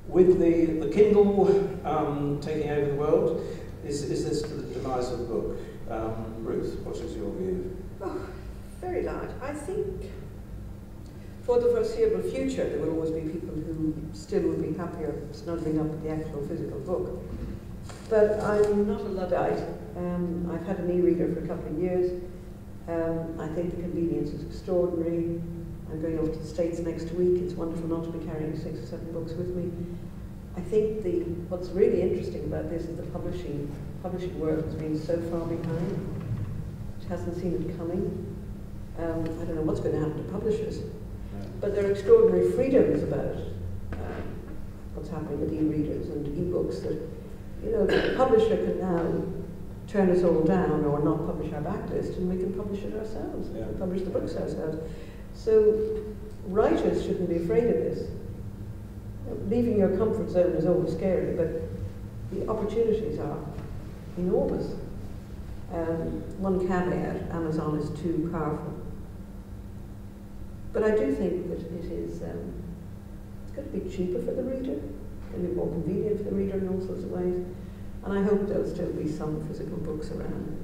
With the Kindle taking over the world, is this the demise of the book? Ruth, what is your view? Oh, very large. I think for the foreseeable future there will always be people who still will be happier snuggling up with the actual physical book. But I'm not a Luddite. I've had an e-reader for a couple of years. I think the convenience is extraordinary. I'm going over to the States next week. It's wonderful not to be carrying 6 or 7 books with me. I think what's really interesting about this is the publishing world has been so far behind. It hasn't seen it coming. I don't know what's going to happen to publishers, but there are extraordinary freedoms about what's happening with e-readers and e-books that, you know, the publisher can now turn us all down or not publish our backlist, and we can publish it ourselves. Yeah. Publish the books ourselves. So writers shouldn't be afraid of this. Leaving your comfort zone is always scary, but the opportunities are enormous. One caveat, Amazon is too powerful. But I do think that it is going to be cheaper for the reader, going to be more convenient for the reader in all sorts of ways. And I hope there'll still be some physical books around.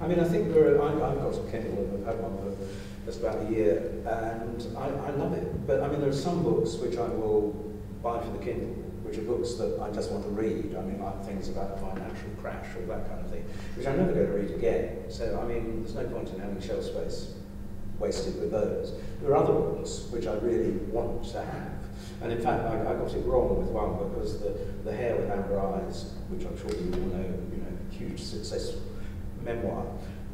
I mean, I think I've got a Kindle and I've had one for just about a year, and I love it. But I mean, there are some books which I will buy for the Kindle, which are books that I just want to read. I mean, like things about a financial crash or that kind of thing, which I'm never going to read again. So, I mean, there's no point in having shelf space wasted with those. There are other books which I really want to have. And in fact, I got it wrong with one, because the Hare with Amber Eyes, which I'm sure you all know, huge success memoir,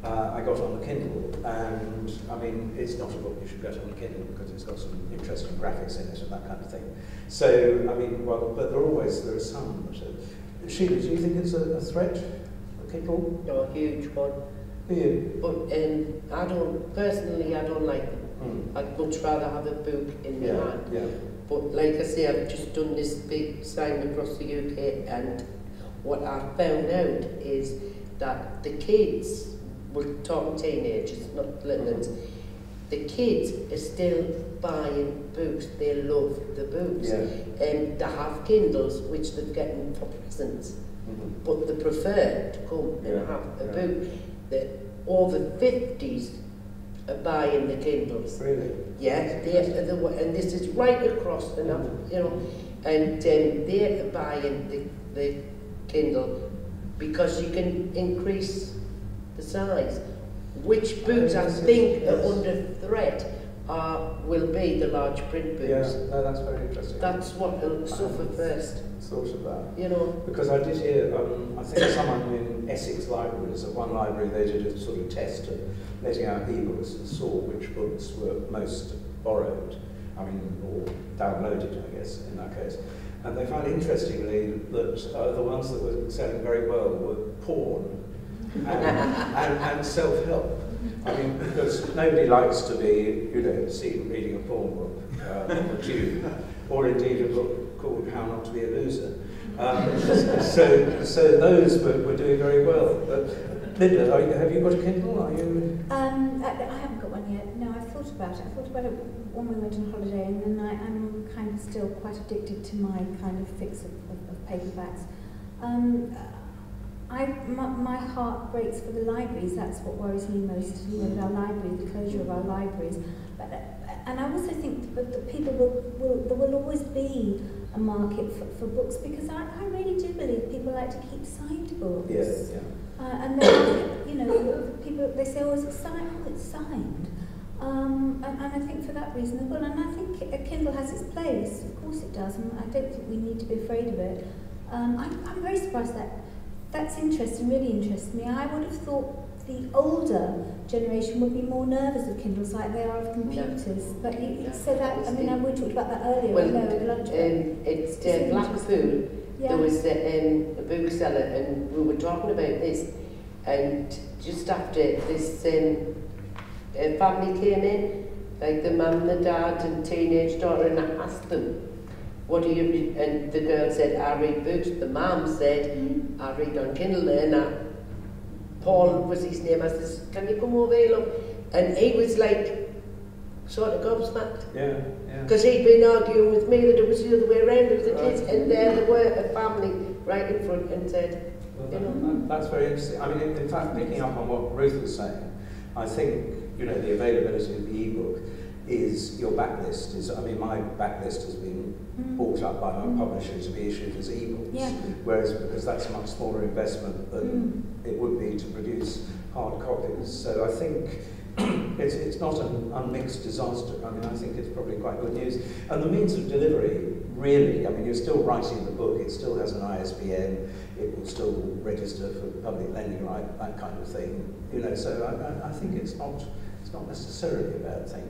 I got on the Kindle, and I mean, it's not a book you should get on the Kindle because it's got some interesting graphics in it and that kind of thing. So, I mean, well, but there are some that are. Sheila, do you think it's a threat, the Kindle? No, a huge one. For you? But I don't like them. I'd much rather have a book in my hand. Yeah. But like I say, I've just done this big sign across the UK, and what I found out is that the kids, we're talking teenagers, not little ones, the kids are still buying books. They love the books. Yeah. And they have Kindles, which they're getting for presents. But they prefer to come and have a book. That over 50s are buying the Kindles. Really? Yeah, and this is right across the and they're buying the Kindle because you can increase the size. Which books I think are under threat will be the large print books. Yeah, no, that's very interesting. That's what will suffer first. Thought of that. You know. Because I did hear, I think someone in Essex Libraries, at one library they did a sort of test of letting out e-books and saw which books were most borrowed, I mean, or downloaded, I guess, in that case. And they found interestingly that the ones that were selling very well were porn and self-help. I mean, because nobody likes to be, seen reading a porn book on the tube, or indeed a book called How Not to Be a Loser. So those were doing very well. But Linda, have you got a Kindle? Are you? I haven't got one yet. No, I've thought about it. I thought about it when we went on holiday, and then I'm kind of still quite addicted to my kind of fix of paperbacks. My heart breaks for the libraries. That's what worries me most. With our libraries, the closure of our libraries. And I also think that people there will always be a market for books, because I really do believe people like to keep signed books. Yes, yeah. And then, people, they say, oh, is it signed? Oh, it's signed. And I think for that reason, well, and I think a Kindle has its place. Of course it does, and I don't think we need to be afraid of it. I'm very surprised that's interesting, really interests me. I would have thought the older generation would be more nervous of Kindles like they are of computers. But so that, I mean, we talked about that earlier. Well, at lunch. it's Blackpool. Yeah. There was a bookseller, and we were talking about this, and just after this family came in, like the mum, the dad and teenage daughter, and I asked them, what do you read? And the girl said, I read books. The mum said, I read on Kindle. And Paul was his name. I said, can you come over here, look? And he was like, sort of gobsmacked. Yeah, yeah. Because he'd been arguing with me that it was the other way around with the Right. kids, and there they were, a family right in front, and said, Well, you know. that's very interesting. I mean, in fact, picking up on what Ruth was saying, I think, you know, the availability of the ebook is your backlist. I mean, my backlist has been bought up by my publisher to be issued as ebooks, Yeah. whereas because that's a much smaller investment than it would be to produce hard copies. So I think it's not an unmixed disaster. I mean, I think it's probably quite good news. And the means of delivery, really, I mean, you're still writing the book, it still has an ISBN, it will still register for public lending right, that kind of thing. You know, so I think it's not necessarily a bad thing.